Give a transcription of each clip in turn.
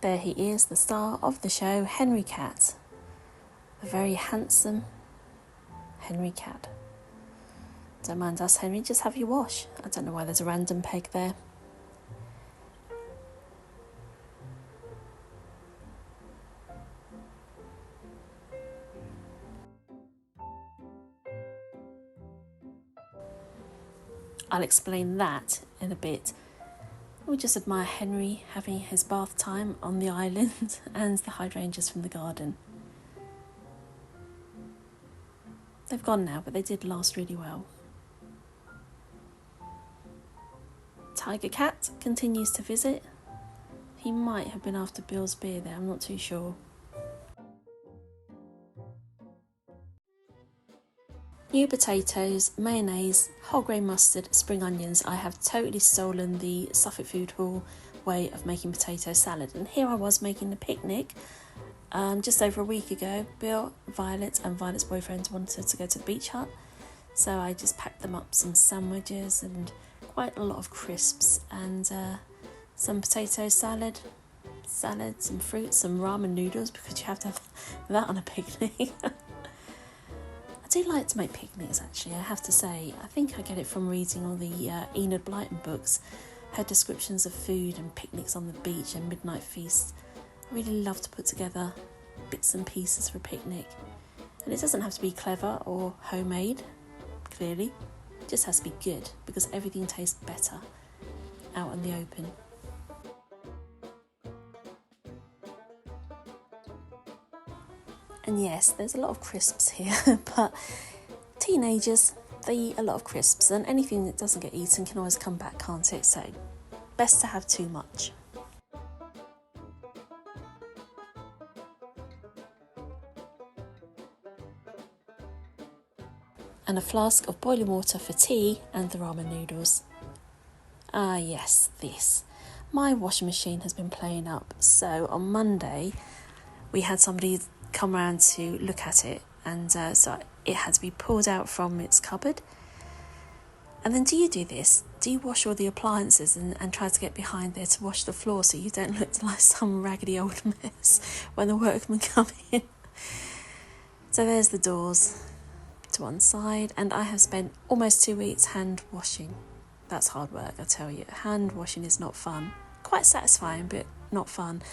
There he is, the star of the show, Henry Cat. A very handsome Henry Cat. Don't mind us, Henry, just have your wash. I don't know why there's a random peg there. I'll explain that in a bit. We just admire Henry having his bath time on the island and the hydrangeas from the garden. They've gone now, but they did last really well. Tiger Cat continues to visit. He might have been after Bill's beer there, I'm not too sure. New potatoes, mayonnaise, whole grain mustard, spring onions. I have totally stolen the Suffolk Food Hall way of making potato salad. And here I was making a picnic just over a week ago. Bill, Violet and Violet's boyfriend wanted to go to the beach hut. So I just packed them up some sandwiches and quite a lot of crisps and some potato salad, some fruit, some ramen noodles, because you have to have that on a picnic. I do like to make picnics, actually, I have to say. I think I get it from reading all the Enid Blyton books, her descriptions of food and picnics on the beach and midnight feasts. I really love to put together bits and pieces for a picnic. And it doesn't have to be clever or homemade, clearly. It just has to be good, because everything tastes better out in the open. And yes, there's a lot of crisps here, but teenagers, they eat a lot of crisps, and anything that doesn't get eaten can always come back, can't it? So, best to have too much. And a flask of boiling water for tea and the ramen noodles. Ah yes, this. My washing machine has been playing up, so on Monday we had somebody come round to look at it, and so it had to be pulled out from its cupboard. And then do you do this? Do you wash all the appliances and try to get behind there to wash the floor so you don't look like some raggedy old mess when the workmen come in? So there's the doors to one side, and I have spent almost 2 weeks hand washing. That's hard work, I tell you. Hand washing is not fun. Quite satisfying, but not fun.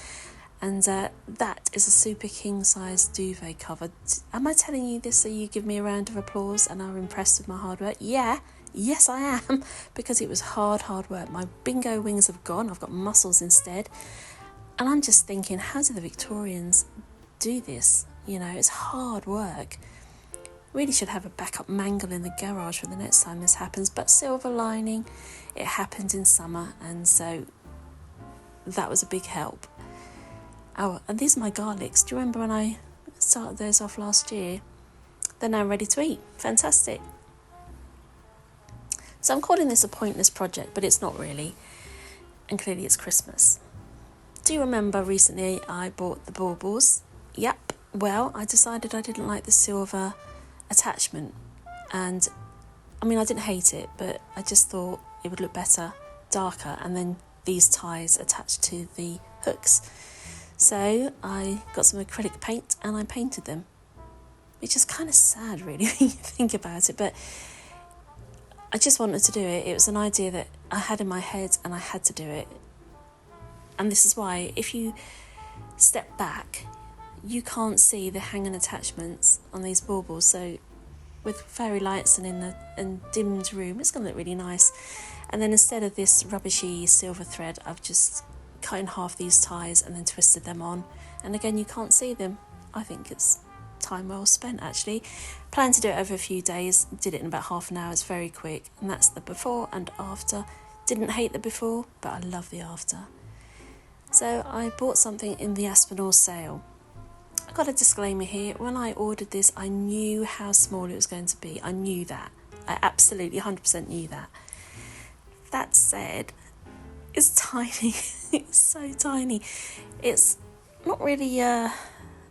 And that is a super king size duvet cover. Am I telling you this so you give me a round of applause and are impressed with my hard work? Yeah, yes I am, because it was hard work. My bingo wings have gone, I've got muscles instead. And I'm just thinking, how do the Victorians do this? You know, it's hard work. Really should have a backup mangle in the garage for the next time this happens, but silver lining, it happened in summer, and so that was a big help. Oh, and these are my garlics. Do you remember when I started those off last year? They're now ready to eat. Fantastic. So I'm calling this a pointless project, but it's not really. And clearly it's Christmas. Do you remember recently I bought the baubles? Yep. Well, I decided I didn't like the silver attachment. And, I mean, I didn't hate it, but I just thought it would look better, darker, and then these ties attached to the hooks. So I got some acrylic paint and I painted them, which is kind of sad really when you think about it, but I just wanted to do it. It was an idea that I had in my head and I had to do it. And this is why, if you step back, you can't see the hanging attachments on these baubles. So with fairy lights and in a dimmed room, it's going to look really nice. And then instead of this rubbishy silver thread, I've just cut in half these ties and then twisted them on. And again, you can't see them. I think it's time well spent, actually. Planned to do it over a few days. Did it in about half an hour. It's very quick. And that's the before and after. Didn't hate the before, but I love the after. So I bought something in the Aspinall sale. I got a disclaimer here. When I ordered this, I knew how small it was going to be. I knew that. I absolutely 100% knew that. That said, it's tiny. It's so tiny. It's not really a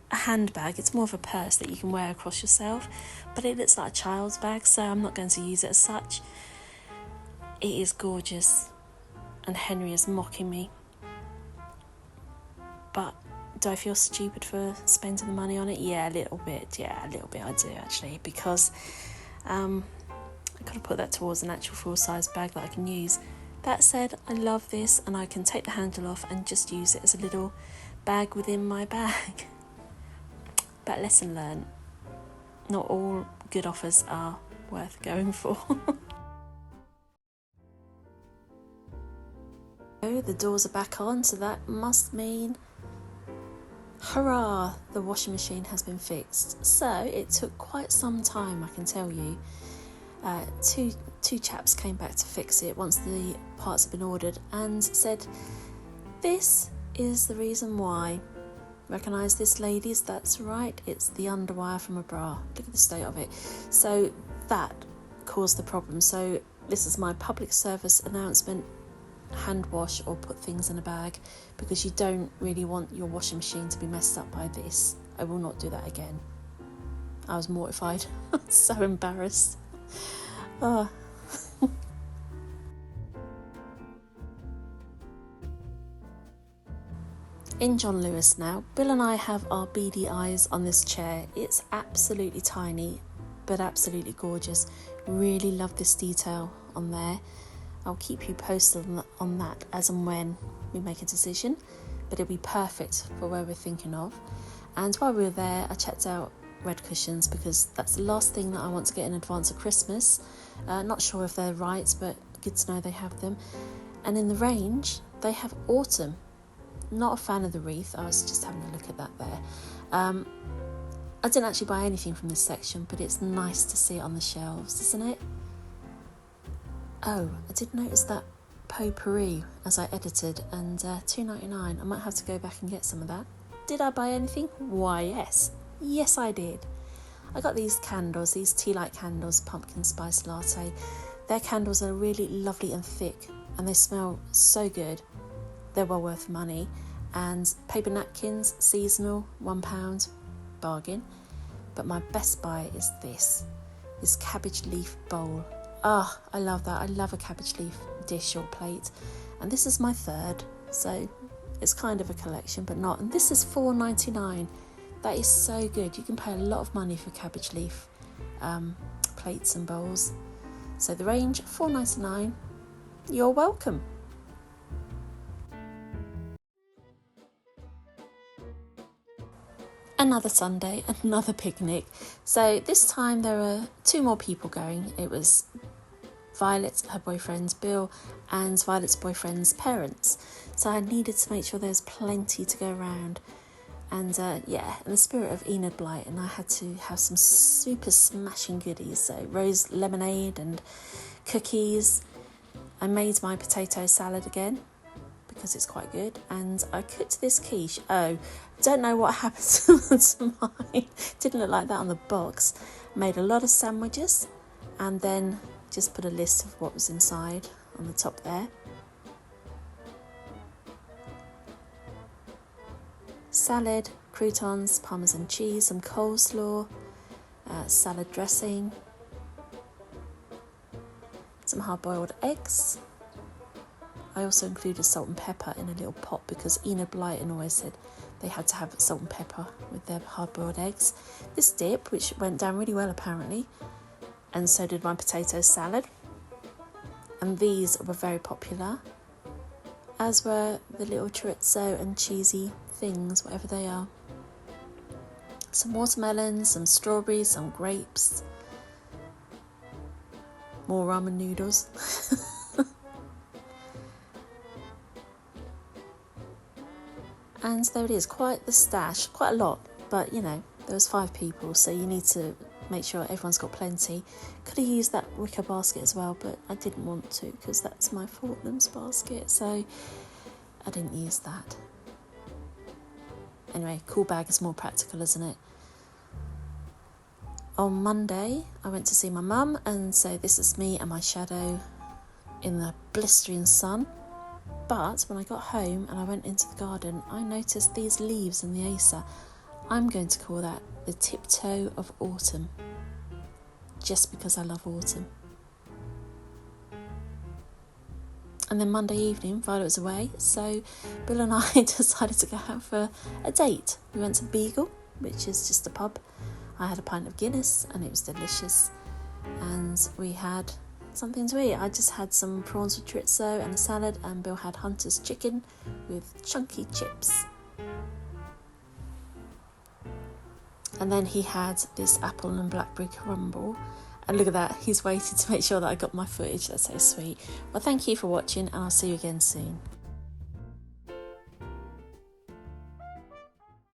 handbag. It's more of a purse that you can wear across yourself. But it looks like a child's bag, so I'm not going to use it as such. It is gorgeous. And Henry is mocking me. but do I feel stupid for spending the money on it? Yeah, a little bit I do actually, because I could have put that towards an actual full-size bag that I can use. That said, I love this, and I can take the handle off and just use it as a little bag within my bag. But lesson learned, not all good offers are worth going for. The doors are back on, so that must mean, hurrah, the washing machine has been fixed. So it took quite some time, I can tell you. Two chaps came back to fix it once the parts had been ordered and said, this is the reason why. Recognise this, ladies? That's right, it's the underwire from a bra. Look at the state of it. So that caused the problem. So this is my public service announcement: hand wash or put things in a bag, because you don't really want your washing machine to be messed up by this. I will not do that again. I was mortified. So embarrassed. Oh. In John Lewis now, Bill and I have our beady eyes on this chair. It's absolutely tiny, but absolutely gorgeous. Really love this detail on there. I'll keep you posted on that as and when we make a decision, but it'll be perfect for where we're thinking of. And while we were there, I checked out red cushions, because that's the last thing that I want to get in advance of Christmas. Not sure if they're right, but good to know they have them. And in the range, they have autumn. Not a fan of the wreath. I was just having a look at that there. I didn't actually buy anything from this section, but it's nice to see it on the shelves, isn't it? Oh, I did notice that potpourri as I edited, and $2.99. I might have to go back and get some of that. Did I buy anything? Why, yes. Yes, I did. I got these candles, these tea light candles, pumpkin spice latte. Their candles are really lovely and thick, and they smell so good. They're well worth money. And paper napkins, seasonal, £1, bargain. But my best buy is this cabbage leaf bowl. Ah, I love that. I love a cabbage leaf dish or plate. And this is my third, so it's kind of a collection, but not. And this is $4.99. That is so good. You can pay a lot of money for cabbage leaf plates and bowls. So the range, $4.99. You're welcome. Another Sunday, another picnic. So this time there were 2 more people going. It was Violet, her boyfriend Bill, and Violet's boyfriend's parents. So I needed to make sure there's plenty to go around. And in the spirit of Enid Blyton, I had to have some super smashing goodies. So rose lemonade and cookies. I made my potato salad again, because it's quite good, and I cooked this quiche. Oh, don't know what happened to mine. Didn't look like that on the box. Made a lot of sandwiches, and then just put a list of what was inside on the top there. Salad, croutons, parmesan cheese, some coleslaw, salad dressing, some hard-boiled eggs. I also included salt and pepper in a little pot, because Enid Blyton always said they had to have salt and pepper with their hard-boiled eggs. This dip, which went down really well apparently, and so did my potato salad. And these were very popular, as were the little chorizo and cheesy things, whatever they are. Some watermelons, some strawberries, some grapes, more ramen noodles. And there it is, quite the stash, quite a lot, but you know, there was 5 people, so you need to make sure everyone's got plenty. Could have used that wicker basket as well, but I didn't want to, because that's my Fortnum's basket, so I didn't use that. Anyway, cool bag is more practical, isn't it? On Monday, I went to see my mum, and so this is me and my shadow in the blistering sun. But when I got home and I went into the garden, I noticed these leaves in the Acer. I'm going to call that the tiptoe of autumn, just because I love autumn. And then Monday evening, Violet was away, so Bill and I decided to go out for a date. We went to Beagle, which is just a pub. I had a pint of Guinness and it was delicious. And we had something to eat. I just had some prawns with chorizo and a salad, and Bill had Hunter's chicken with chunky chips. And then he had this apple and blackberry crumble. And look at that, he's waited to make sure that I got my footage. That's so sweet. Well, thank you for watching, and I'll see you again soon.